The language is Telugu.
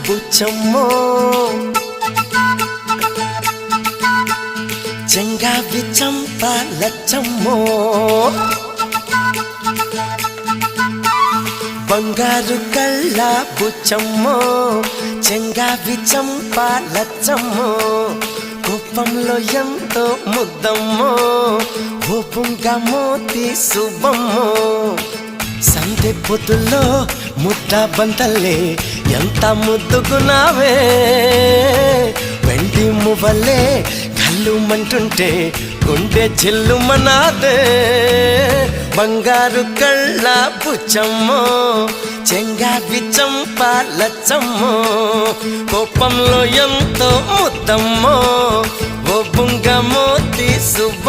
బుచ్చమ్మో చెంగావి చంప లచ్చమ్మో బంగారు కళ్ళ బుచ్చమ్మో చెంగావి చంప లచ్చమ్మో కోపంలో ఎంతో ముద్దమ్మో ఓపుంగా మోతి శుభమ్మో సందె పొద్దుల్లో ముద్ద బంతల్లే ఎంత ముద్దుకున్నావే వెండి మువ్వలే కళ్ళు మంటుంటే గుండె చెల్లుమనాదే బంగారు కళ్ళ బుచ్చమ్మో చెంగావి చంప లచ్చమ్మో కోపంలో ఎంతో ముద్దమ్మో ఓ బుంగ మోతి శుభ